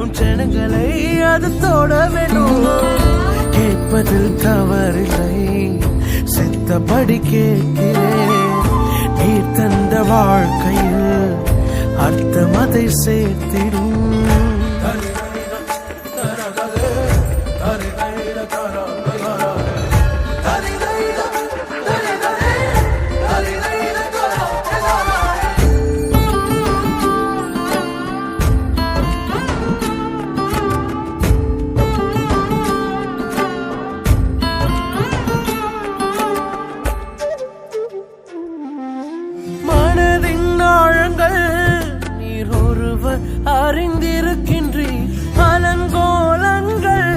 உன் ஜனங்களை அது தொட வேணும். கேட்பதில் தவறில்லை, சித்தப்படி கேட்கிறேன். நீ தந்த வாழ்க்கையில் அர்த்தம் அதை சேர்த்திடும். நீர் ஒருவர் அறிந்திருக்கின்றீர், அலங்கோலங்கள்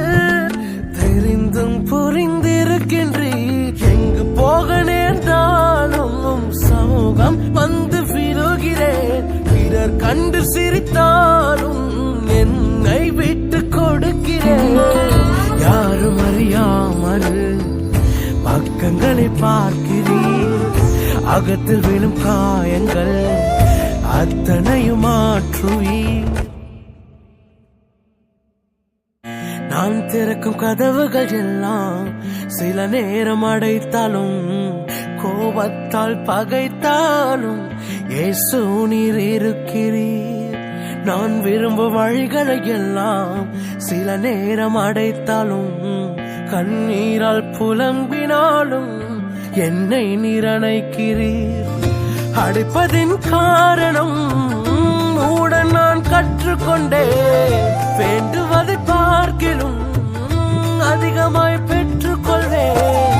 தெரிந்தும் புரிந்திருக்கின்றீர். எங்கு போக நேர்ந்தாலும் சமூகம் வந்து விழுகிறேன். பிறர் கண்டு சிரித்தாலும் என்னை விட்டு கொடுக்கிறேன். யாரும் அறியாமல் பக்கங்களை பார்க்கிறேன். அகத்தில் விழும் காயங்கள் அத்தனையும் மாற்றுவீர். நான் திறக்கும் கதவுகள் எல்லாம் சில நேரம் அடைத்தாலும், கோபத்தால் பகைத்தாலும் இயேசு நீர் இருக்கிறீர். நான் விரும்பும் வழிகளை எல்லாம் சில நேரம் அடைத்தாலும், கண்ணீரால் புலம்பினாலும் என்னை நிரணைக்கிறீர். அடிப்பதின் காரணம் உடன் நான் கற்றுக்கொண்டே, வேண்டுவதை பார்க்கிலும் அதிகமாய் பெற்றுக்கொள்வேன்.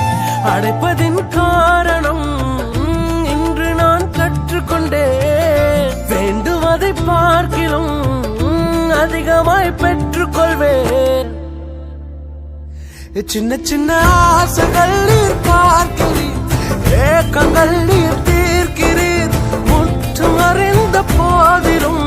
அடைப்பதின் காரணம் இன்று நான் கற்றுக்கொண்டே, வேண்டுவதை பார்க்கிலும் அதிகமாய் பெற்றுக்கொள்வேன். சின்ன சின்ன ஆசைகள் நீர் பார்க்கிறீர், ஏக்கங்கள் நீர் தீர்க்கிறீர். முற்றம் அறிந்த போதிலும்